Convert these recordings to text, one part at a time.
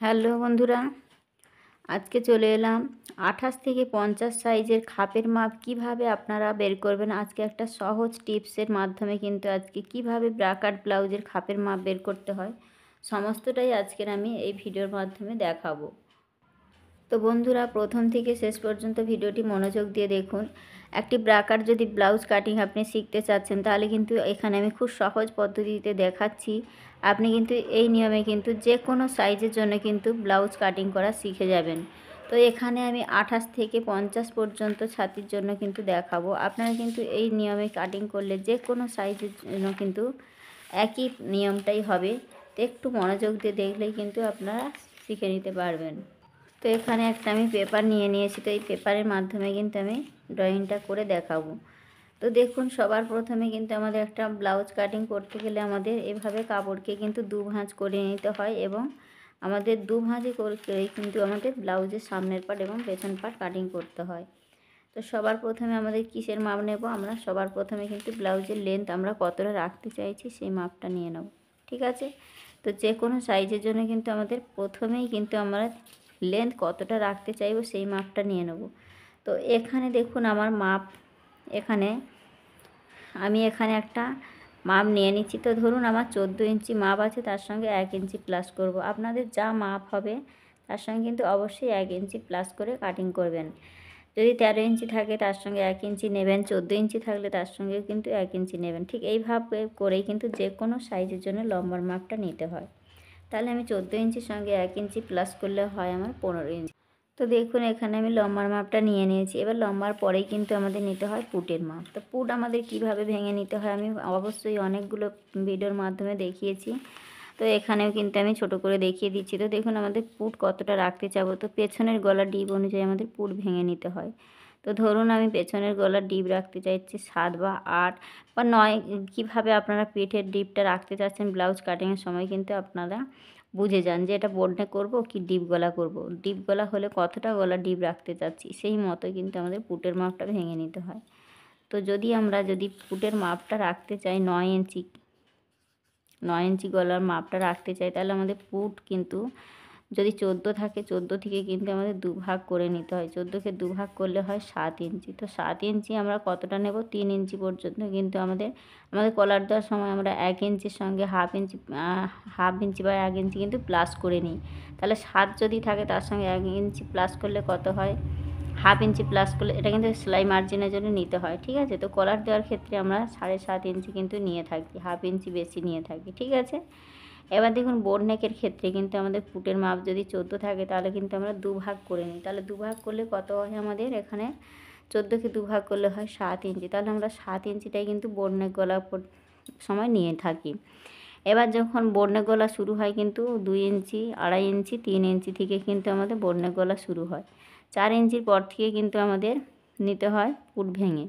Hello বন্ধুরা, আজকে চলে এলাম 28 থেকে 50 সাইজের খাপের মাপ কিভাবে আপনারা বের করবেন। আজকে একটা সহজ টিপসের মাধ্যমে কিন্তু আজকে কিভাবে ব্রাকাট ব্লাউজের খাপের মাপ বের করতে হয় সমস্তটাই আজকের আমি এই ভিডিওর মাধ্যমে দেখাবো। তো বন্ধুরা, প্রথম থেকে শেষ পর্যন্ত ভিডিওটি মনোযোগ দিয়ে দেখুন। একটি ব্রাকার যদি ব্লাউজ কাটিং আপনি শিখতে চাচ্ছেন, তাহলে কিন্তু এখানে আমি খুব সহজ পদ্ধতিতে দেখাচ্ছি। আপনি কিন্তু এই নিয়মে কিন্তু যে কোনো সাইজের জন্য কিন্তু ব্লাউজ কাটিং করা শিখে যাবেন। তো এখানে আমি 28 থেকে 50 পর্যন্ত ছাতির জন্য কিন্তু দেখাবো। আপনারা কিন্তু এই নিয়মে কাটিং করলে যে কোনো সাইজের জন্য কিন্তু একই নিয়মটাই হবে। তো একটু মনোযোগ দিয়ে দেখলেই কিন্তু আপনারা শিখে নিতে পারবেন। তো এখানে একটা আমি পেপার নিয়ে নিয়েছি। তো এই পেপারের মাধ্যমে কিন্তু আমি ড্রয়িংটা করে দেখাবো। তো দেখুন, সবার প্রথমে কিন্তু আমাদের একটা ব্লাউজ কাটিং করতে গেলে আমাদের এভাবে কাপড়কে কিন্তু দু ভাঁজ করে নিতে হয় এবং আমাদের দু ভাঁজে করেই কিন্তু আমাদের ব্লাউজের সামনের পার্ট এবং পেছন পার্ট কাটিং করতে হয়। তো সবার প্রথমে আমাদের কিসের মাপ নেব? আমরা সবার প্রথমে কিন্তু ব্লাউজের লেন্থ আমরা কতটা রাখতে চাইছি সেই মাপটা নিয়ে নেব। ঠিক আছে? তো যে কোনো সাইজের জন্য কিন্তু আমাদের প্রথমেই কিন্তু আমরা লেন্থ কতটা রাখতে চাইবো সেই মাপটা নিয়ে নেব। তো এখানে দেখুন আমার মাপ, আমি এখানে একটা মাপ নিয়ে নিচ্ছি। তো ধরুন আমার 14 ইঞ্চি মাপ আছে, তার সঙ্গে 1 ইঞ্চি প্লাস করব। আপনাদের যা মাপ হবে তার সঙ্গে কিন্তু অবশ্যই 1 ইঞ্চি প্লাস করে কাটিং করবেন। যদি 13 ইঞ্চি থাকে তার সঙ্গে 1 ইঞ্চি নেবেন, 14 ইঞ্চি থাকলে তার সঙ্গে কিন্তু 1 ইঞ্চি নেবেন। ঠিক এইভাবে করেই কিন্তু যে কোনো সাইজের জন্য লম্বার মাপটা নিতে হয়। তাহলে আমি 14 ইঞ্চির সঙ্গে 1 ইঞ্চি প্লাস করলে হয় আমার 15 ইঞ্চি। তো দেখুন, এখানে আমি লম্বার মাপটা নিয়ে নিয়েছি। এবার লম্বার পরেই কিন্তু আমাদের নিতে হয় পুটের মাপ। তো পুট আমাদের কিভাবে ভেঙে নিতে হয় আমি অবশ্যই অনেকগুলো ভিডিওর মাধ্যমে দেখিয়েছি। তো এখানেও কিন্তু আমি ছোট করে দেখিয়ে দিচ্ছি। তো দেখুন আমাদের পুট কতটা রাখতে চাবো। তো পেছনের গলার ডিপ অনুযায়ী আমাদের পুট ভেঙে নিতে হয়। তো ধরুন আমি পেছনের গলার ডিপ রাখতে চাইছি 7 বা 8 বা 9, কীভাবে আপনারা পেটের ডিপটা রাখতে চাচ্ছেন ব্লাউজ কাটিংয়ের সময় কিন্তু আপনারা বুঝে যান যে এটা বোট নেক করবো কি ডিপ গলা করব। ডিপ গলা হলে কতটা গলা ডিপ রাখতে চাচ্ছি সেই মতো কিন্তু আমাদের পুটের মাপটা ভেঙে নিতে হয়। তো যদি পুটের মাপটা রাখতে চাই 9 ইঞ্চি গলার মাপটা রাখতে চাই, তাহলে আমাদের পুট কিন্তু যদি 14 থাকে 14 থেকে কিন্তু আমাদের দুভাগ করে নিতে হয়। 14কে দুভাগ করলে হয় 7 ইঞ্চি। তো 7 ইঞ্চি আমরা কতটা নেব? 3 ইঞ্চি পর্যন্ত কিন্তু আমাদের কলার দেওয়ার সময় আমরা 1 ইঞ্চির সঙ্গে হাফ ইঞ্চি বা 1 ইঞ্চি কিন্তু প্লাস করে নিই। তাহলে 7 যদি থাকে তার সঙ্গে 1 ইঞ্চি প্লাস করলে কত হয়? হাফ ইঞ্চি প্লাস করলে এটা কিন্তু সেলাই মার্জিনের জন্য নিতে হয়। ঠিক আছে? তো কলার দেওয়ার ক্ষেত্রে আমরা 7.5 ইঞ্চি কিন্তু নিয়ে থাকি, হাফ ইঞ্চি বেশি নিয়ে থাকি। ঠিক আছে? এবার দেখুন বোট নেকের ক্ষেত্রে কিন্তু আমাদের পুটের মাপ যদি 14 থাকে তাহলে কিন্তু আমরা দুভাগ করে নিই। তাহলে দুভাগ করলে কত হয়? আমাদের এখানে 14কে দুভাগ করলে হয় 7 ইঞ্চি। তাহলে আমরা 7 ইঞ্চিটাই কিন্তু বোট নেক গলা সময় নিয়ে থাকি। এবার যখন বোট নেক গলা শুরু হয় কিন্তু 2 ইঞ্চি, 2.5 ইঞ্চি, 3 ইঞ্চি থেকে কিন্তু আমাদের বোট নেক গলা শুরু হয়। 4 ইঞ্চির পর থেকে কিন্তু আমাদের নিতে হয় পুট ভেঙে।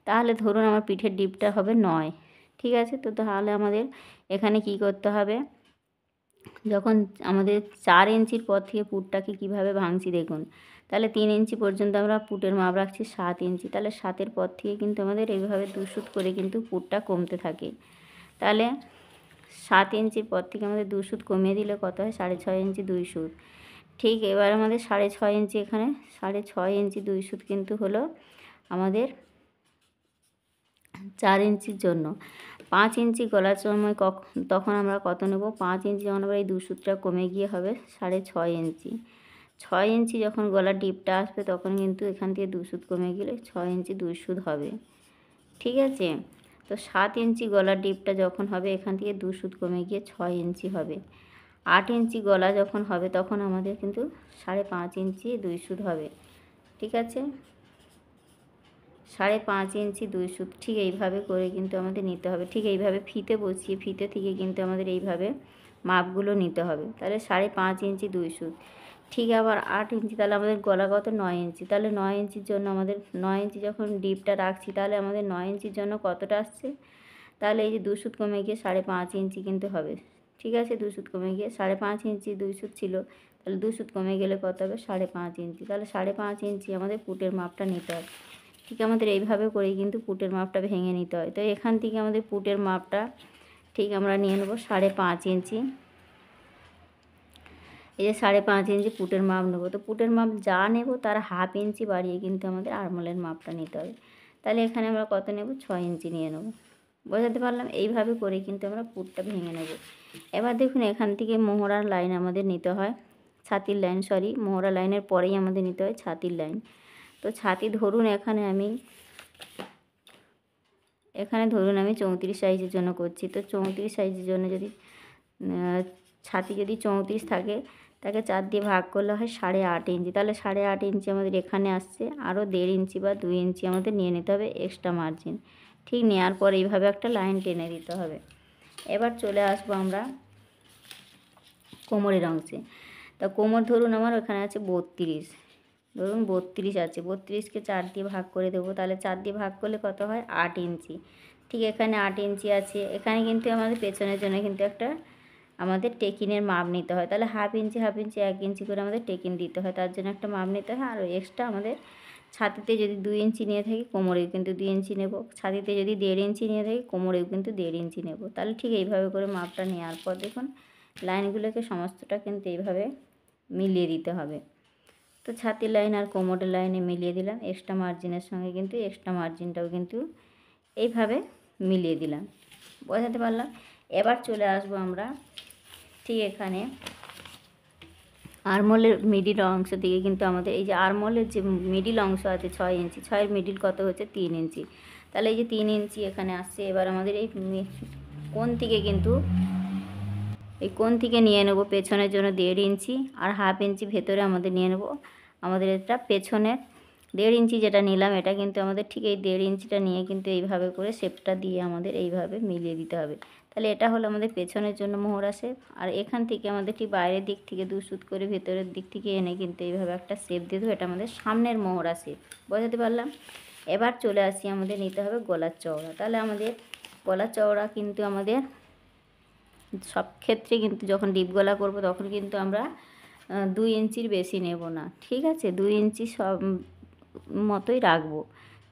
তাহলে ধরুন আমার পিঠের ডিপটা হবে 9। ঠিক আছে? তো তাহলে আমাদের এখানে কি করতে হবে? যখন আমাদের 4 ইঞ্চির পর থেকে পুটটাকে কিভাবে ভাঙছি দেখুন। তাহলে 3 ইঞ্চি পর্যন্ত আমরা পুটের মাপ রাখছি 7 ইঞ্চি। তাহলে 7-এর পর থেকে কিন্তু আমাদের এইভাবে 2 সুত করে কিন্তু পুটটা কমতে থাকে। তাহলে 7 ইঞ্চির পর থেকে আমাদের 2 সুত কমিয়ে দিলে কত হয়? 6.5 ইঞ্চি 2 সুত। ঠিক এবার আমাদের 6.5 ইঞ্চি, এখানে 6.5 ইঞ্চি 2 সুত কিন্তু হলো আমাদের 4 ইঞ্চির জন্য। 5 ইঞ্চি গলার সময় তখন আমরা কত নেব? 5 ইঞ্চি যখন আমরা এই 2 সুতটা কমে গিয়ে হবে 6.5 ইঞ্চি। 6 ইঞ্চি যখন গলার ডিপটা আসবে তখন কিন্তু এখান থেকে 2 সুত কমে গেলে 6 ইঞ্চি 2 সুত হবে। ঠিক আছে? তো 7 ইঞ্চি গলার ডিপটা যখন হবে এখান থেকে 2 সুত কমে গিয়ে 6 ইঞ্চি হবে। 8 ইঞ্চি গলা যখন হবে তখন আমাদের কিন্তু 5.5 ইঞ্চি 2 সুত হবে। ঠিক আছে? 5.5 ইঞ্চি 2 সুত ঠিক এইভাবে করে কিন্তু আমাদের নিতে হবে। ঠিক এইভাবে ফিতে বসিয়ে ফিতে থেকে কিন্তু আমাদের এইভাবে মাপগুলো নিতে হবে। তাহলে 5.5 ইঞ্চি 2 সুত। ঠিক আবার 8 ইঞ্চি, তাহলে আমাদের গলা কত? 9 ইঞ্চি। তাহলে 9 ইঞ্চির জন্য আমাদের 9 ইঞ্চি যখন ডিপটা রাখছি তাহলে আমাদের 9 ইঞ্চির জন্য কতটা আসছে? তাহলে এই যে 2 সুত কমে গিয়ে 5.5 ইঞ্চি কিন্তু হবে। ঠিক আছে? 2 সুত কমে গিয়ে 5.5 ইঞ্চি 2 সুত ছিল। তাহলে 2 সুত কমে গেলে কত হবে? 5.5 ইঞ্চি। তাহলে 5.5 ইঞ্চি আমাদের পুটের মাপটা নিতে হবে। ঠিক আমাদের এইভাবে করেই কিন্তু পুটের মাপটা ভেঙে নিতে হয়। তো এখান থেকে আমাদের পুটের মাপটা ঠিক আমরা নিয়ে নেব 5.5 ইঞ্চি। এই যে 5.5 ইঞ্চি পুটের মাপ নেবো, তো পুটের মাপ যা নেব তার হাফ ইঞ্চি বাড়িয়ে কিন্তু আমাদের আরমোলের মাপটা নিতে হবে। তাহলে এখানে আমরা কত নেব, 6 ইঞ্চি নিয়ে নেব। বোঝাতে পারলাম? এইভাবে করে কিন্তু আমরা পুটটা ভেঙে নেব। এবার দেখুন এখান থেকে মোহরার লাইন আমাদের নিতে হয়, ছাতির লাইন, মোহরা লাইনের পরেই আমাদের নিতে হয় ছাতির লাইন। তো ছাতি ধরুন এখানে আমি 34 সাইজের জন্য করছি। তো 34 সাইজের জন্য যদি ছাতি যদি 34 থাকে, তাকে 4 দিয়ে ভাগ করলে হয় 8.5 ইঞ্চি। তাহলে 8.5 ইঞ্চি আমাদের এখানে আসছে, আরও 1.5 ইঞ্চি বা 2 ইঞ্চি আমাদের নিয়ে নিতে হবে এক্সট্রা মার্জিন। ঠিক নেওয়ার পর এইভাবে একটা লাইন টেনে দিতে হবে। এবার চলে আসবো আমরা কোমরের অংশে। তা কোমর ধরুন আমার ওখানে আছে 32, ধরুন 32 আছে, 32কে 4 দিয়ে ভাগ করে দেবো। তাহলে 4 দিয়ে ভাগ করলে কত হয়, 8 ইঞ্চি। ঠিক এখানে 8 ইঞ্চি আছে। এখানে কিন্তু আমাদের পেছনের জন্য কিন্তু একটা আমাদের টেকিনের মাপ নিতে হয়। তাহলে হাফ ইঞ্চি 1 ইঞ্চি করে আমাদের টেকিন দিতে হয়, তার জন্য একটা মাপ নিতে হয়। আর এক্সট্রা আমাদের ছাতিতে যদি 2 ইঞ্চি নিয়ে থাকি, কোমরেও কিন্তু 2 ইঞ্চি নেব। ছাতিতে যদি 1.5 ইঞ্চি নিয়ে থাকি, কোমরেও কিন্তু 1.5 ইঞ্চি নেব। তাহলে ঠিক এইভাবে করে মাপটা নেওয়ার পর দেখুন লাইনগুলোকে সমস্তটা কিন্তু এইভাবে মিলিয়ে দিতে হবে। তো ছাতির লাইন আর কোমরের লাইনে মিলিয়ে দিলাম, এক্সট্রা মার্জিনের সঙ্গে কিন্তু এক্সট্রা মার্জিনটাও কিন্তু এইভাবে মিলিয়ে দিলাম। বোঝাতে পারলাম? এবার চলে আসবো আমরা ঠিক এখানে আরমোলের মিডিল অংশ থেকে কিন্তু আমাদের এই যে আরমোলের যে মিডিল অংশ আছে 6 ইঞ্চি, 6-এর মিডিল কত হচ্ছে, 3 ইঞ্চি। তাহলে এই যে 3 ইঞ্চি এখানে আসছে। এবার আমাদের এই কোণ থেকে কিন্তু এই কোণ থেকে নিয়ে নেব পেছনের জন্য 1.5 ইঞ্চি, আর হাফ ইঞ্চি ভেতরে আমাদের নিয়ে নেব আমাদের এটা পেছনের 1.5 ইঞ্চি যেটা নিলাম, এটা কিন্তু আমাদের ঠিক এই 1.5 ইঞ্চিটা নিয়ে কিন্তু এইভাবে করে শেপটা দিয়ে আমাদের এইভাবে মিলিয়ে দিতে হবে। তাহলে এটা হলো আমাদের পেছনের জন্য মোহরা শেপ। আর এখান থেকে আমাদের ঠিক বাইরের দিক থেকে 2 সুত করে ভেতরের দিক থেকে এনে কিন্তু এইভাবে একটা শেপ দিয়ে দেবো, এটা আমাদের সামনের মোহরা শেপ। বোঝাতে পারলাম? এবার চলে আসি আমাদের নিতে হবে গলার চওড়া। তাহলে আমাদের গলার চওড়া কিন্তু আমাদের সব ক্ষেত্রে কিন্তু যখন ডিপ গলা করব তখন কিন্তু আমরা 2 ইঞ্চির বেশি নেব না। ঠিক আছে, 2 ইঞ্চি সব মতোই রাখবো।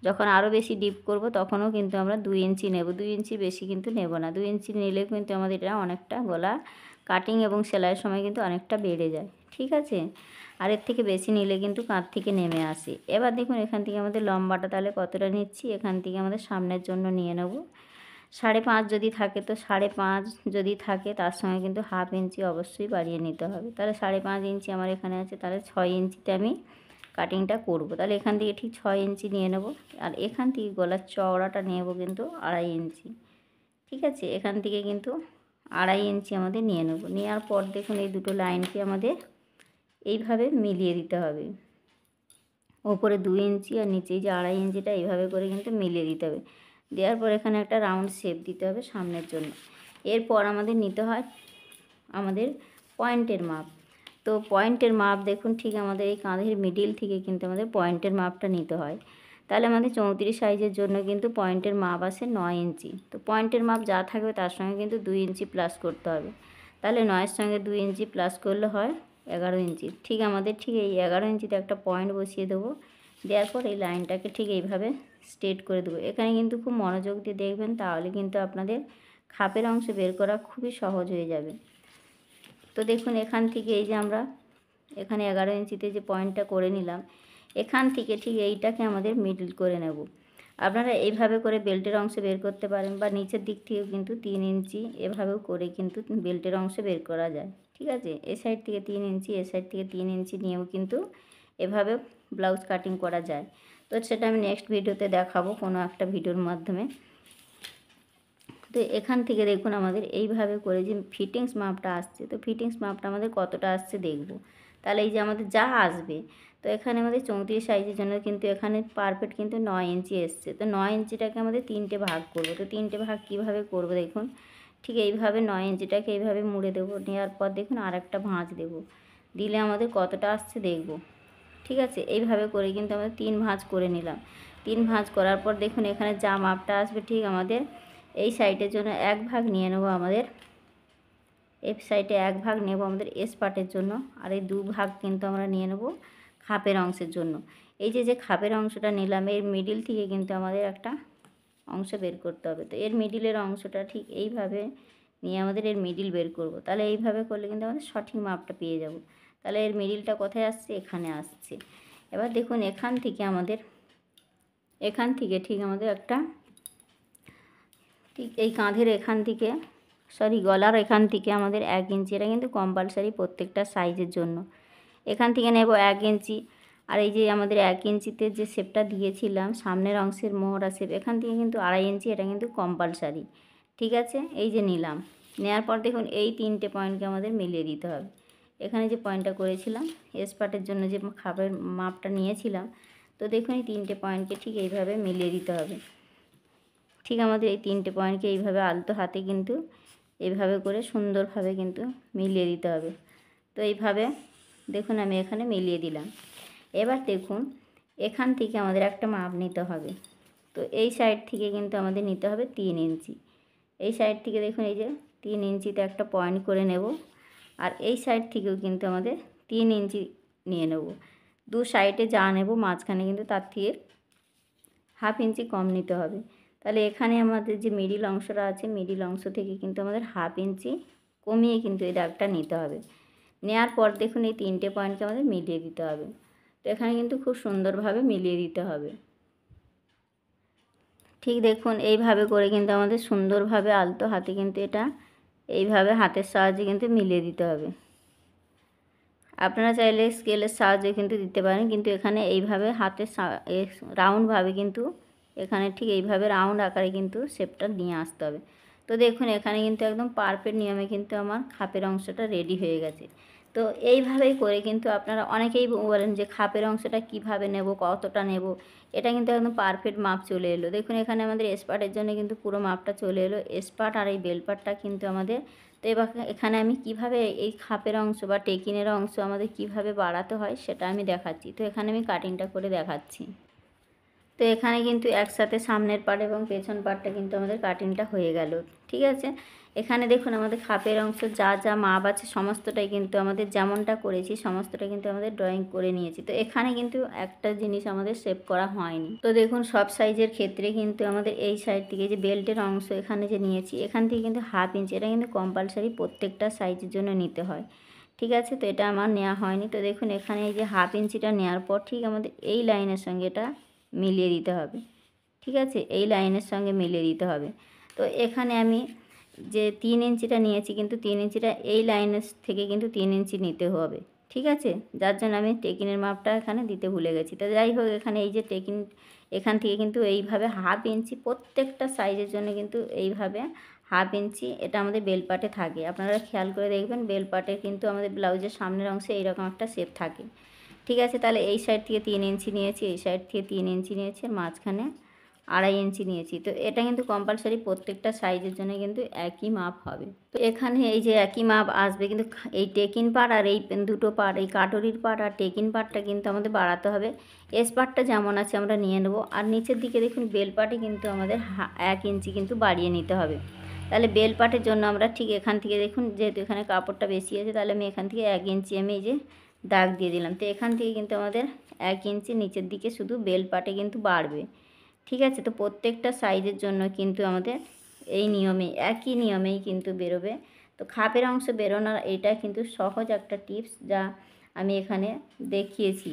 যখন আরও বেশি ডিপ করব তখনও কিন্তু আমরা 2 ইঞ্চি নেব, 2 ইঞ্চি বেশি কিন্তু নেব না। 2 ইঞ্চি নিলে কিন্তু আমাদের এটা অনেকটা গলা কাটিং এবং সেলাইয়ের সময় কিন্তু অনেকটা বেড়ে যায়। ঠিক আছে, আর এর থেকে বেশি নিলে কিন্তু কাঁধ থেকে নেমে আসে। এবার দেখুন এখান থেকে আমাদের লম্বাটা তাহলে কতটা নিচ্ছি, এখান থেকে আমাদের সামনের জন্য নিয়ে নেব 5.5 যদি থাকে, তো 5.5 যদি থাকে তার সঙ্গে কিন্তু হাফ ইঞ্চি অবশ্যই বাড়িয়ে নিতে হবে। তাহলে 5.5 ইঞ্চি আমার এখানে আছে, তাহলে 6 ইঞ্চিতে আমি কাটিংটা করব। তাহলে এখান থেকে ঠিক 6 ইঞ্চি নিয়ে নেব, আর এখান থেকে গলার চওড়াটা নেব কিন্তু 2.5 ইঞ্চি। ঠিক আছে, এখান থেকে কিন্তু 2.5 ইঞ্চি আমাদের নিয়ে নেব। নেওয়ার পর দেখুন এই দুটো লাইনকে আমাদের এইভাবে মিলিয়ে দিতে হবে। ওপরে 2 ইঞ্চি আর নিচে যে 2.5 ইঞ্চিটা এইভাবে করে কিন্তু মিলিয়ে দিতে হবে। দেওয়ার পর এখানে একটা রাউন্ড শেপ দিতে হবে সামনের জন্য। এরপর আমাদের নিতে হয় আমাদের পয়েন্টের মাপ। তো পয়েন্টের মাপ দেখুন ঠিক আমাদের এই কাঁধের মিডিল থেকে কিন্তু আমাদের পয়েন্টের মাপটা নিতে হয়। তাহলে আমাদের 34 সাইজের জন্য কিন্তু পয়েন্টের মাপ আসে 9 ইঞ্চি। তো পয়েন্টের মাপ যা থাকবে তার সঙ্গে কিন্তু 2 ইঞ্চি প্লাস করতে হবে। তাহলে 9-এর সঙ্গে 2 ইঞ্চি প্লাস করলে হয় 11 ইঞ্চি। ঠিক আমাদের ঠিক এই 11 ইঞ্চিতে একটা পয়েন্ট বসিয়ে দেবো। দেওয়ার পর এই লাইনটাকে ঠিক এইভাবে স্ট্রেট করে দেবো। এখানে কিন্তু খুব মনোযোগ দিয়ে দেখবেন, তাহলে কিন্তু আপনাদের খাপের অংশ বের করা খুবই সহজ হয়ে যাবে। তো দেখুন এখান থেকে এই যে আমরা এখানে 11 ইঞ্চিতে যে পয়েন্টটা করে নিলাম, এখান থেকে ঠিক এইটাকে আমাদের মিডল করে নেব। আপনারা এইভাবে করে বেল্টের অংশ বের করতে পারেন, বা নিচের দিক থেকেও কিন্তু 3 ইঞ্চি এভাবেও করে কিন্তু বেল্টের অংশ বের করা যায়। ঠিক আছে, এ সাইড থেকে 3 ইঞ্চি, এ সাইড থেকে 3 ইঞ্চি নিয়েও কিন্তু এভাবে ব্লাউজ কাটিং করা যায়। তো সেটা আমি নেক্সট ভিডিওতে দেখাবো কোনো একটা ভিডিওর মাধ্যমে। তো এখান থেকে দেখুন আমাদের এইভাবে করে যে ফিটিংস মাপটা আসছে, তো ফিটিংস মাপটা আমাদের কতটা আসছে দেখব। তাহলে এই যে আমাদের যা আসবে, তো এখানে আমাদের 34 সাইজের জন্য কিন্তু এখানে পারফেক্ট কিন্তু 9 ইঞ্চি এসছে। তো 9 ইঞ্চিটাকে আমাদের 3টে ভাগ করব। তো 3টে ভাগ কীভাবে করব দেখুন, ঠিক এইভাবে 9 ইঞ্চিটাকে এইভাবে মুড়ে দেবো। নেওয়ার পর দেখুন আর একটা ভাঁজ দেবো, দিলে আমাদের কতটা আসছে দেখব। ঠিক আছে, এইভাবে করে কিন্তু আমাদের 3 ভাঁজ করে নিলাম। 3 ভাঁজ করার পর দেখুন এখানে যা মাপটা আসবে ঠিক আমাদের এই সাইডের জন্য 1 ভাগ নিয়ে নেব, আমাদের এই সাইডে 1 ভাগ নেব আমাদের এস পার্টের জন্য, আর এই 2 ভাগ কিন্তু আমরা নিয়ে নেব খাপের অংশের জন্য। এই যে খাপের অংশটা নিলাম, এর মিডিল থেকে কিন্তু আমাদের একটা অংশ বের করতে হবে। তো এর মিডিলের অংশটা ঠিক এইভাবে নিয়ে আমাদের এর মিডিল বের করব। তাহলে এইভাবে করলে কিন্তু আমাদের সঠিক মাপটা পেয়ে যাব। তাহলে এর মিডিলটা কোথায় আসছে? এখানে আসছে। এবার দেখুন এখান থেকে ঠিক আমাদের একটা ঠিক এই কাঁধের এখান থেকে গলার এখান থেকে আমাদের 1 ইঞ্চি, এটা কিন্তু কম্পালসারি প্রত্যেকটা সাইজের জন্য। এখান থেকে নেব 1 ইঞ্চি, আর এই যে আমাদের 1 ইঞ্চিতে যে শেপটা দিয়েছিলাম সামনের অংশের মোহরা শেপ, এখান থেকে কিন্তু 2.5 ইঞ্চি, এটা কিন্তু কম্পালসারি। ঠিক আছে, এই যে নিলাম, নেওয়ার পর দেখুন এই 3টে পয়েন্টকে আমাদের মিলিয়ে দিতে হবে। এখানে যে পয়েন্টটা করেছিলাম এস পার্টের জন্য যে খাপের মাপটা নিয়েছিলাম, তো দেখুন এই 3টে পয়েন্টকে ঠিক এইভাবে মিলিয়ে দিতে হবে। ঠিক আমাদের এই 3টে পয়েন্টকে এইভাবে আলতো হাতে কিন্তু এইভাবে করে সুন্দরভাবে কিন্তু মিলিয়ে দিতে হবে। তো এইভাবে দেখুন আমি এখানে মিলিয়ে দিলাম। এবার দেখুন এখান থেকে আমাদের একটা মাপ নিতে হবে। তো এই সাইড থেকে কিন্তু আমাদের নিতে হবে 3 ইঞ্চি। এই সাইড থেকে দেখুন এই যে 3 ইঞ্চিতে একটা পয়েন্ট করে নেব, আর এই সাইড থেকেও কিন্তু আমাদের 3 ইঞ্চি নিয়ে নেব। দু সাইডে যা নেব মাঝখানে কিন্তু তার থেকে 1/2 ইঞ্চি কম নিতে হবে। তাহলে এখানে আমাদের যে মিডিল অংশটা আছে, মিডিল অংশ থেকে কিন্তু আমাদের 1/2 ইঞ্চি কমিয়ে কিন্তু এই দাগটা নিতে হবে। নেওয়ার পর দেখুন এই 3টে পয়েন্টকে আমাদের মিলিয়ে দিতে হবে। তো এখানে কিন্তু খুব সুন্দরভাবে মিলিয়ে দিতে হবে। ঠিক দেখুন এইভাবে করে কিন্তু আমাদের সুন্দরভাবে আলতো হাতে কিন্তু এটা এইভাবে হাতের সাহায্যে কিন্তু মিলিয়ে দিতে হবে। আপনারা চাইলে স্কেলের সাহায্যে কিন্তু দিতে পারেন, কিন্তু এখানে এইভাবে হাতের রাউন্ডভাবে কিন্তু এখানে ঠিক এইভাবে রাউন্ড আকারে কিন্তু শেপটা নিয়ে আসতে হবে। তো দেখুন এখানে কিন্তু একদম পারফেক্ট নিয়মে কিন্তু আমার খাপের অংশটা রেডি হয়ে গেছে। তো এইভাবেই করে কিন্তু আপনারা অনেকেই বলেন যে খাপের অংশটা কিভাবে নেব, কতটা নেব, এটা কিন্তু একদম পারফেক্ট মাপ চলে এলো। দেখুন এখানে আমাদের এসপার্টের জন্য কিন্তু পুরো মাপটা চলে এলো। এসপার্ট আর এই বেলপার্টটা কিন্তু আমাদের, তো এবার এখানে আমি কিভাবে এই খাপের অংশ বা টেকিনের অংশ আমাদের কিভাবে বাড়াতে হয় সেটা আমি দেখাচ্ছি। তো এখানে আমি কাটিংটা করে দেখাচ্ছি। তো এখানে কিন্তু একসাথে সামনের পার্ট এবং পেছন পার্টটা কিন্তু আমাদের কাটিংটা হয়ে গেল। ঠিক আছে, এখানে দেখুন আমাদের খাপের অংশ যা যা মাপ আছে সমস্তটাই কিন্তু আমাদের যেমনটা করেছি সমস্তটা কিন্তু আমাদের ড্রয়িং করে নিয়েছি। তো এখানে কিন্তু একটা জিনিস আমাদের সেভ করা হয়নি। তো দেখুন সব সাইজের ক্ষেত্রে কিন্তু আমাদের এই সাইড থেকে যে বেল্টের অংশ এখানে যে নিয়েছি, এখান থেকে কিন্তু 1/2 ইঞ্চি, এটা কিন্তু কম্পালসারি প্রত্যেকটা সাইজের জন্য নিতে হয়। ঠিক আছে, তো এটা আমার নেওয়া হয়নি। তো দেখুন এখানে এই যে 1/2 ইঞ্চিটা নেওয়ার পর ঠিক আমাদের এই লাইনের সঙ্গে এটা মিলিয়ে দিতে হবে। ঠিক আছে, এই লাইনের সঙ্গে মিলিয়ে দিতে হবে। তো এখানে আমি যে 3 ইঞ্চিটা নিয়েছি, কিন্তু 3 ইঞ্চিটা এই লাইনের থেকে কিন্তু 3 ইঞ্চি নিতে হবে। ঠিক আছে, যার জন্য আমি টেকিনের মাপটা এখানে দিতে ভুলে গেছি। তো যাই হোক এখানে এই যে টেকিন এখান থেকে কিন্তু এইভাবে 1/2 ইঞ্চি প্রত্যেকটা সাইজের জন্য কিন্তু এইভাবে 1/2 ইঞ্চি এটা আমাদের বেলপাটে থাকে। আপনারা খেয়াল করে দেখবেন বেলপাটে কিন্তু আমাদের ব্লাউজের সামনের অংশে এইরকম একটা শেপ থাকে। ঠিক আছে, তাহলে এই সাইড থেকে 3 ইঞ্চি নিয়েছি, এই সাইড থেকে 3 ইঞ্চি নিয়েছি, মাঝখানে 2.5 ইঞ্চি নিয়েছি। তো এটা কিন্তু কম্পালসারি প্রত্যেকটা সাইজের জন্য কিন্তু একই মাপ হবে। তো এখানে এই যে একই মাপ আসবে, কিন্তু এই টেকিন পার্ট আর এই দুটো পার্ট, এই কাটরির পার্ট আর টেকিন পার্টটা কিন্তু আমাদের বাড়াতে হবে। এস পার্টটা যেমন আছে আমরা নিয়ে নেব, আর নিচের দিকে দেখুন বেল পার্টে কিন্তু আমাদের 1 ইঞ্চি কিন্তু বাড়িয়ে নিতে হবে। তাহলে বেল পার্টের জন্য আমরা ঠিক এখান থেকে দেখুন যেহেতু এখানে কাপড়টা বেশি আছে, তাহলে আমি এখান থেকে 1 ইঞ্চি আমি এই যে দাগ দিয়ে দিলাম। তো এখান থেকে কিন্তু আমাদের 1 ইঞ্চি নিচের দিকে শুধু বেল পার্টে কিন্তু বাড়বে। ঠিক আছে, তো প্রত্যেকটা সাইজের জন্য কিন্তু আমাদের এই নিয়মেই একই নিয়মেই কিন্তু বেরোবে। তো খাপের অংশ বেরোনোর এটা কিন্তু সহজ একটা টিপস যা আমি এখানে দেখিয়েছি।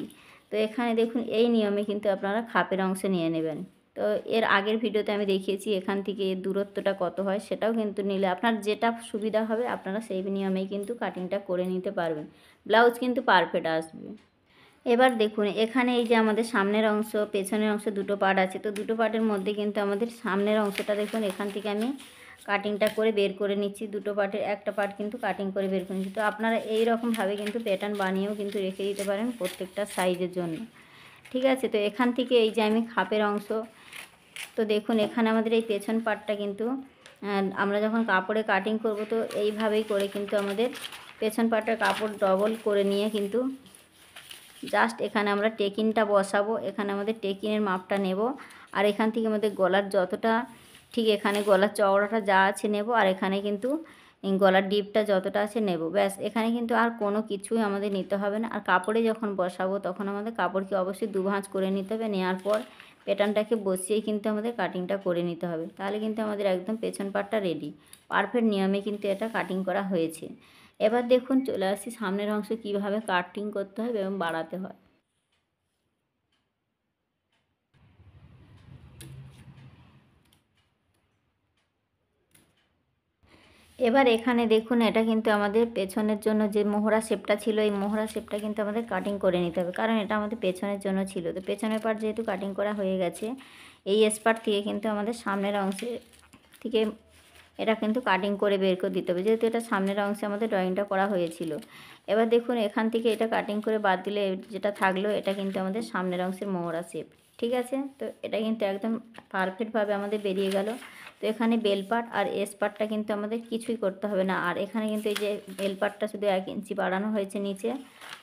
তো এখানে দেখুন এই নিয়মে কিন্তু আপনারা খাপের অংশ নিয়ে নেবেন। তো এর আগের ভিডিওতে আমি দেখিয়েছি এখান থেকে এর দূরত্বটা কত হয়, সেটাও কিন্তু নিলে আপনার যেটা সুবিধা হবে আপনারা সেই নিয়মেই কিন্তু কাটিংটা করে নিতে পারবেন। ব্লাউজ কিন্তু পারফেক্ট আসবে। এবার দেখুন এখানে এই যে আমাদের সামনের অংশ পেছনের অংশ দুটো পার্ট আছে। তো দুটো পার্টের মধ্যে কিন্তু আমাদের সামনের অংশটা দেখুন এখান থেকে আমি কাটিংটা করে বের করে নিচ্ছি। দুটো পার্টের একটা পার্ট কিন্তু কাটিং করে বের করে নিচ্ছি। তো আপনারা এই রকমভাবে কিন্তু প্যাটার্ন বানিয়েও কিন্তু রেখে দিতে পারেন প্রত্যেকটা সাইজের জন্য। ঠিক আছে, তো এখান থেকে এই যে আমি খাপের অংশ, তো দেখুন এখানে আমাদের এই পেছন পার্টটা কিন্তু আমরা যখন কাপড়ে কাটিং করব তো এইভাবেই করে কিন্তু আমাদের পেছন পার্টের কাপড় ডবল করে নিয়ে কিন্তু জাস্ট এখানে আমরা টেকিনটা বসাবো। এখানে আমাদের টেকিনের মাপটা নেব, আর এখান থেকে আমাদের গলার যতটা ঠিক এখানে গলার চওড়াটা যা আছে নেব, আর এখানে কিন্তু গলার ডিপটা যতটা আছে নেব। ব্যাস, এখানে কিন্তু আর কোনো কিছুই আমাদের নিতে হবে না। আর কাপড়ে যখন বসাবো তখন আমাদের কাপড়কে অবশ্যই 2 ভাঁজ করে নিতে হবে। নেওয়ার পর প্যাটার্নটাকে বসিয়ে কিন্তু আমাদের কাটিংটা করে নিতে হবে, তাহলে কিন্তু আমাদের একদম পেছন পাটটা রেডি। পারফেক্ট নিয়মে কিন্তু এটা কাটিং করা হয়েছে। এবার দেখুন চলে আসছি সামনের অংশ কীভাবে কাটিং করতে হবে এবং বাড়াতে হয়। এবার এখানে দেখুন এটা কিন্তু আমাদের পেছনের জন্য যে মোহরা শেপটা ছিল, এই মোহরা শেপটা কিন্তু আমাদের কাটিং করে নিতে হবে, কারণ এটা আমাদের পেছনের জন্য ছিল। তো পেছনের পার্ট যেহেতু কাটিং করা হয়ে গেছে, এই স্পার্ট থেকে কিন্তু আমাদের সামনের অংশে থেকে এটা কিন্তু কাটিং করে বের করে দিতে হবে, যেহেতু এটা সামনের অংশে আমাদের ড্রয়িংটা করা হয়েছিল। এবার দেখুন এখান থেকে এটা কাটিং করে বাদ দিলে যেটা থাকলো এটা কিন্তু আমাদের সামনের অংশের মোহরা শেপ। ঠিক আছে, তো এটা কিন্তু একদম পারফেক্টভাবে আমাদের বেরিয়ে গেল। তো এখানে বেল পার্ট আর এস পার্টটা কিন্তু আমাদের কিছুই করতে হবে না। আর এখানে কিন্তু এই যে বেল পার্টটা শুধু 1 ইঞ্চি বাড়ানো হয়েছে নিচে,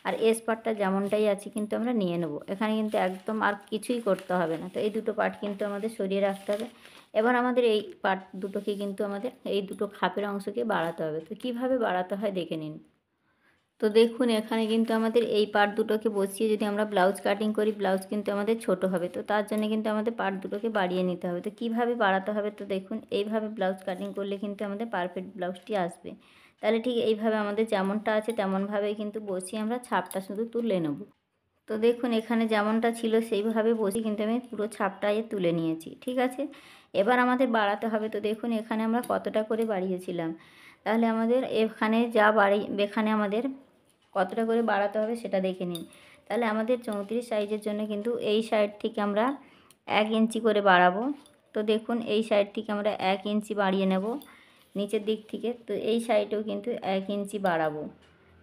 আর এস পার্টটা যেমনটাই আছে কিন্তু আমরা নিয়ে নেব। এখানে কিন্তু একদম আর কিছুই করতে হবে না। তো এই দুটো পার্ট কিন্তু আমাদের সরিয়ে রাখতে হবে। এবার আমাদের এই পার্ট দুটোকে কিন্তু আমাদের এই দুটো খাপের অংশকে বাড়াতে হবে। তো কীভাবে বাড়াতে হয় দেখে নিন। তো দেখুন এখানে কিন্তু আমাদের এই পার্ট দুটোকে বসিয়ে যদি আমরা ব্লাউজ কাটিং করি, ব্লাউজ কিন্তু আমাদের ছোট হবে। তো তার জন্য কিন্তু আমাদের পার্ট দুটোকে বাড়িয়ে নিতে হবে। তো কীভাবে বাড়াতে হবে, তো দেখুন এইভাবে ব্লাউজ কাটিং করলে কিন্তু আমাদের পারফেক্ট ব্লাউজটি আসবে। তাহলে ঠিক এইভাবে আমাদের যেমনটা আছে তেমনভাবেই কিন্তু বসিয়ে আমরা ছাপটা শুধু তুলে নেব। তো দেখুন এখানে যেমনটা ছিল সেইভাবে বসিয়ে কিন্তু আমি পুরো ছাপটাই তুলে নিয়েছি। ঠিক আছে, এবার আমাদের বাড়াতে হবে। তো দেখুন এখানে আমরা কতটা করে বাড়িয়েছিলাম, তাহলে আমাদের এখানে এখানে আমাদের কতটা করে বাড়াতে হবে সেটা দেখে নিন। তাহলে আমাদের 34 সাইজের জন্য কিন্তু এই সাইড থেকে আমরা 1 ইঞ্চি করে বাড়াবো। তো দেখুন এই সাইড থেকে আমরা 1 ইঞ্চি বাড়িয়ে নেব নিচের দিক থেকে। তো এই সাইডেও কিন্তু 1 ইঞ্চি বাড়াবো।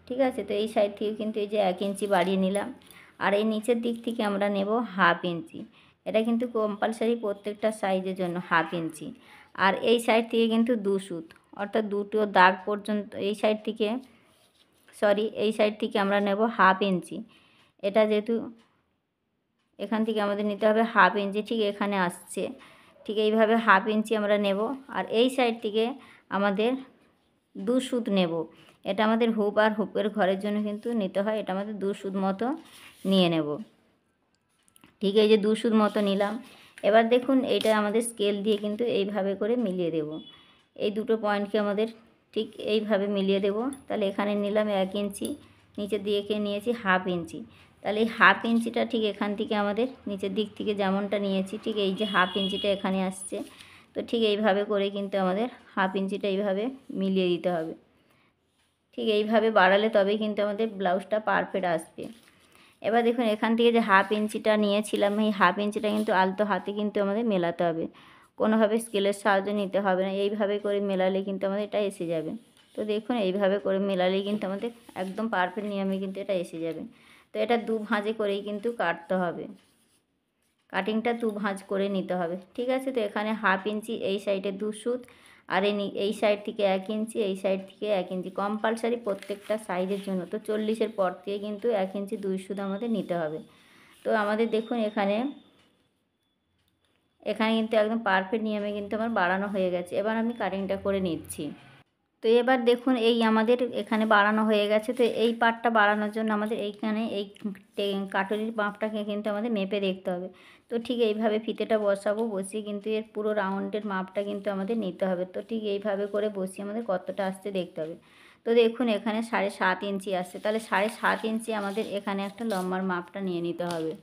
ঠিক আছে, তো এই সাইড থেকে কিন্তু এই যে 1 ইঞ্চি বাড়িয়ে নিলাম। আর এই নিচের দিক থেকে আমরা নেব 1/2 ইঞ্চি। এটা কিন্তু কম্পালসারি প্রত্যেকটা সাইজের জন্য 1/2 ইঞ্চি। আর এই সাইড থেকে কিন্তু 2 সুত, অর্থাৎ দুটো দাগ পর্যন্ত এই সাইড থেকে এই সাইড থেকে আমরা নেব 1/2 ইঞ্চি। এটা যেহেতু এখান থেকে আমাদের নিতে হবে 1/2 ইঞ্চি, ঠিক এখানে আসছে। ঠিক এইভাবে 1/2 ইঞ্চি আমরা নেব। আর এই সাইড থেকে আমাদের 2 সুত নেব। এটা আমাদের হুপ আর হুপের ঘরের জন্য কিন্তু নিতে হয়। এটা আমাদের 2 সুত মতো নিয়ে নেব। ঠিক এই যে 2 সুত মতো নিলাম। এবার দেখুন এইটা আমাদের স্কেল দিয়ে কিন্তু এইভাবে করে মিলিয়ে দেব। এই দুটো পয়েন্টকে আমাদের ঠিক এইভাবে মিলিয়ে দেব। তাহলে এখানে নিলাম 1 ইঞ্চি, নিচের দিকে নিয়েছি 1/2 ইঞ্চি। তাহলে এই 1/2 ইঞ্চিটা ঠিক এখান থেকে আমাদের নিচের দিক থেকে যেমনটা নিয়েছি ঠিক এই যে 1/2 ইঞ্চিটা এখানে আসছে। তো ঠিক এইভাবে করে কিন্তু আমাদের 1/2 ইঞ্চিটা এইভাবে মিলিয়ে দিতে হবে। ঠিক এইভাবে বাড়ালে তবেই কিন্তু আমাদের ব্লাউজটা পারফেক্ট আসবে। এবার দেখুন এখান থেকে যে 1/2 ইঞ্চিটা নিয়েছিলাম, এই 1/2 ইঞ্চিটা কিন্তু আলতো হাতে কিন্তু আমাদের মেলাতে হবে, কোনোভাবে স্কেলের সাহায্য নিতে হবে না। এইভাবে করে মেলালে কিন্তু আমাদের এটা এসে যাবে। তো দেখুন এইভাবে করে মেলালেই কিন্তু আমাদের একদম পারফেক্ট নিয়মে কিন্তু এটা এসে যাবে। তো এটা 2 ভাঁজে করেই কিন্তু কাটতে হবে, কাটিংটা 2 ভাঁজ করে নিতে হবে। ঠিক আছে, তো এখানে 1/2 ইঞ্চি এই সাইডে 2 সুত, আর এই সাইড থেকে 1 ইঞ্চি, এই সাইড থেকে 1 ইঞ্চি কম্পালসারি প্রত্যেকটা সাইজের জন্য। তো 40-এর পর থেকে কিন্তু 1 ইঞ্চি 2 সুত আমাদের নিতে হবে। তো আমাদের দেখুন এখানে কিন্তু একদম পারফেক্ট নিয়মে কিন্তু আমার বাড়ানো হয়ে গেছে। এবার আমি কাটিংটা করে নিচ্ছি। তো এবার দেখুন এই আমাদের এখানে বাড়ানো হয়ে গেছে। তো এই পার্টটা বাড়ানোর জন্য আমাদের এইখানে এই কাটুরির মাপটাকে কিন্তু আমাদের মেপে দেখতে হবে। তো ঠিক এইভাবে ফিতেটা বসাবো, বসিয়ে কিন্তু এর পুরো রাউন্ডের মাপটা কিন্তু আমাদের নিতে হবে। তো ঠিক এইভাবে করে বসিয়ে আমাদের কতটা আসছে দেখতে হবে। তো দেখুন এখানে 7.5 ইঞ্চি আসছে, তাহলে 7.5 ইঞ্চি আমাদের এখানে একটা লম্বার মাপটা নিয়ে নিতে হবে।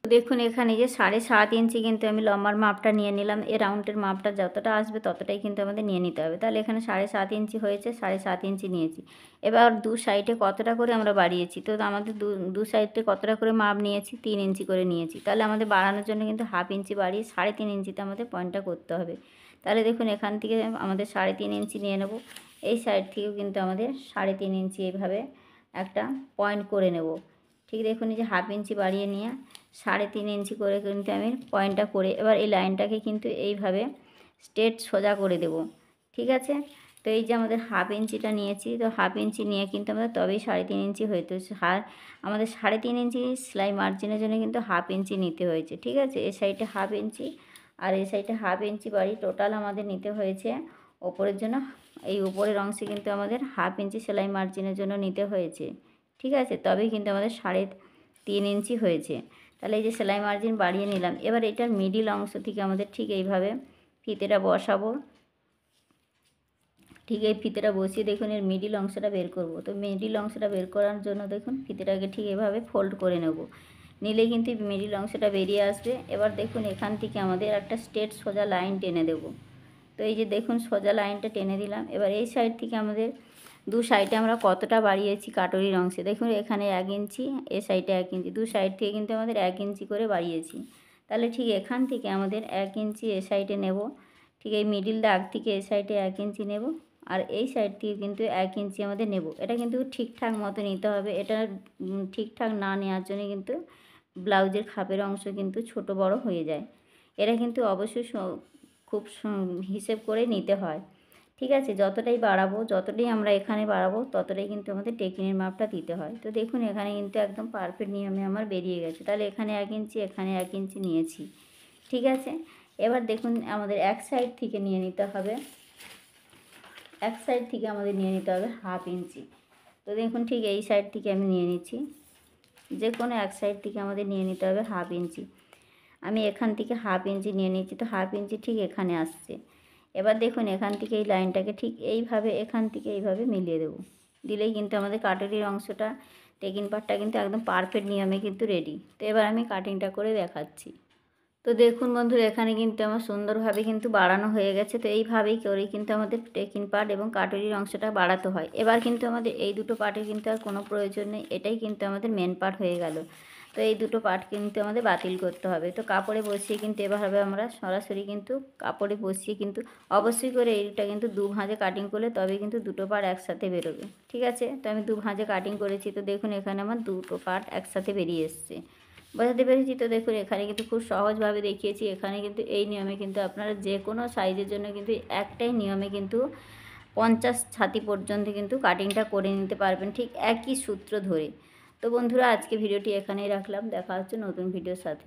দেখুন এখানে যে 7.5 ইঞ্চি কিন্তু আমি লম্বার মাপটা নিয়ে নিলাম। এ রাউন্ডের মাপটা যতটা আসবে ততটাই কিন্তু আমাদের নিয়ে নিতে হবে। তাহলে এখানে 7.5 ইঞ্চি হয়েছে, 7.5 ইঞ্চি নিয়েছি। এবার 2 সাইডে কতটা করে আমরা বাড়িয়েছি, তো আমাদের দু সাইডে কতটা করে মাপ নিয়েছি, 3 ইঞ্চি করে নিয়েছি। তাহলে আমাদের বাড়ানোর জন্য কিন্তু 1/2 ইঞ্চি বাড়িয়ে 3.5 ইঞ্চিতে আমাদের পয়েন্টটা করতে হবে। তাহলে দেখুন এখান থেকে আমাদের 3.5 ইঞ্চি নিয়ে নেব। এই সাইড থেকেও কিন্তু আমাদের 3.5 ইঞ্চি এইভাবে একটা পয়েন্ট করে নেব। ঠিক দেখুন এই যে 1/2 ইঞ্চি বাড়িয়ে নিয়ে 3.5 ইঞ্চি করে কিন্তু আমি পয়েন্টটা করে এবার এই লাইনটাকে কিন্তু এইভাবে স্ট্রেট সোজা করে দেব। ঠিক আছে, তো এই যে আমাদের 1/2 ইঞ্চিটা নিয়েছি, তো 1/2 ইঞ্চি নিয়ে কিন্তু আমাদের তবেই 3.5 ইঞ্চি হইতে আমাদের 3.5 ইঞ্চি সেলাই মার্জিনের জন্য কিন্তু 1/2 ইঞ্চি নিতে হয়েছে। ঠিক আছে, এই সাইডে 1/2 ইঞ্চি আর এই সাইডে 1/2 ইঞ্চি বাড়ি টোটাল আমাদের নিতে হয়েছে ওপরের জন্য। এই উপরের অংশে কিন্তু আমাদের 1/2 ইঞ্চি সেলাই মার্জিনের জন্য নিতে হয়েছে। ঠিক আছে, তবেই কিন্তু আমাদের 3.5 ইঞ্চি হয়েছে। তাহলে এই যে সেলাই মার্জিন বাড়িয়ে নিলাম। এবার এটার মিডিল অংশ থেকে আমাদের ঠিক এইভাবে ফিতেটা বসাবো। ঠিক এই ফিতেটা বসিয়ে দেখুন এর মিডিল অংশটা বের করব। তো মিডিল অংশটা বের করার জন্য দেখুন ফিতেটাকে ঠিক এভাবে ফোল্ড করে নেব, নিলে কিন্তু মিডিল অংশটা বেরিয়ে আসবে। এবার দেখুন এখান থেকে আমাদের একটা স্ট্রেট সোজা লাইন টেনে দেব। তো এই যে দেখুন সোজা লাইনটা টেনে দিলাম। এবার এই সাইড থেকে আমাদের দু সাইডে আমরা কতটা বাড়িয়েছি কাটরির অংশে, দেখুন এখানে 1 ইঞ্চি, এ সাইডে 1 ইঞ্চি, দু সাইড থেকে কিন্তু আমাদের 1 ইঞ্চি করে বাড়িয়েছি। তাহলে ঠিক এখান থেকে আমাদের 1 ইঞ্চি এ সাইডে নেব, ঠিক এই মিডিল দাগ থেকে এ সাইডে 1 ইঞ্চি নেব, আর এই সাইড থেকে কিন্তু 1 ইঞ্চি আমাদের নেব। এটা কিন্তু ঠিকঠাক মতো নিতে হবে। এটা ঠিকঠাক না নেওয়ার জন্য কিন্তু ব্লাউজের খাপের অংশ কিন্তু ছোট বড় হয়ে যায়। এটা কিন্তু অবশ্যই খুব হিসেব করে নিতে হয়। ঠিক আছে, যতটাই বাড়াবো, যতটাই আমরা এখানে বাড়াবো ততটাই কিন্তু আমাদের টেকিনের মাপটা দিতে হয়। তো দেখুন এখানে কিন্তু একদম পারফেক্ট নিয়মে আমার বেরিয়ে গেছে। তাহলে এখানে 1 ইঞ্চি, এখানে 1 ইঞ্চি নিয়েছি। ঠিক আছে, এবার দেখুন আমাদের এক সাইড থেকে নিয়ে নিতে হবে, এক সাইড থেকে আমাদের নিয়ে নিতে হবে 1/2 ইঞ্চি। তো দেখুন ঠিক এই সাইড থেকে আমি নিয়ে নিচ্ছি, যে কোনো এক সাইড থেকে আমাদের নিয়ে নিতে হবে 1/2 ইঞ্চি। আমি এখান থেকে 1/2 ইঞ্চি নিয়ে নিচ্ছি, তো 1/2 ইঞ্চি ঠিক এখানে আসছে। এবার দেখুন এখান থেকে এই লাইনটাকে ঠিক এইভাবে এখান থেকে এইভাবে মিলিয়ে দেবো, দিলেই কিন্তু আমাদের কাটরির অংশটা, টেকিং পার্টটা কিন্তু একদম পারফেক্ট নিয়মে কিন্তু রেডি। তো এবার আমি কাটিংটা করে দেখাচ্ছি। তো দেখুন বন্ধুরা এখানে কিন্তু আমার সুন্দরভাবে কিন্তু বাড়ানো হয়ে গেছে। তো এইভাবেই করেই কিন্তু আমাদের টেকিং পার্ট এবং কাটরির অংশটা বাড়াতে হয়। এবার কিন্তু আমাদের এই দুটো পার্টের কিন্তু আর কোনো প্রয়োজন নেই, এটাই কিন্তু আমাদের মেন পার্ট হয়ে গেল। তো এই দুটো পার্ট কিন্তু আমাদের বাতিল করতে হবে। তো কাপড়ে বসিয়ে কিন্তু এভাবে আমরা সরাসরি কিন্তু কাপড়ে বসিয়ে কিন্তু অবশ্যই করে এইটা কিন্তু দু ভাঁজে কাটিং করলে তবে কিন্তু দুটো পার্ট একসাথে বেরোবে। ঠিক আছে, তো আমি দু ভাঁজে কাটিং করেছি। তো দেখুন এখানে আমার দুটো পার্ট একসাথে বেরিয়ে এসছে, বোঝাতে পেরেছি? তো দেখুন এখানে কিন্তু খুব সহজভাবে দেখিয়েছি। এখানে কিন্তু এই নিয়মে কিন্তু আপনারা যে কোনো সাইজের জন্য কিন্তু একটাই নিয়মে কিন্তু 50 ছাতি পর্যন্ত কিন্তু কাটিংটা করে নিতে পারবেন, ঠিক একই সূত্র ধরে। তো বন্ধুরা আজকে ভিডিওটি এখানেই রাখলাম, দেখা হচ্ছে নতুন ভিডিওর সাথে।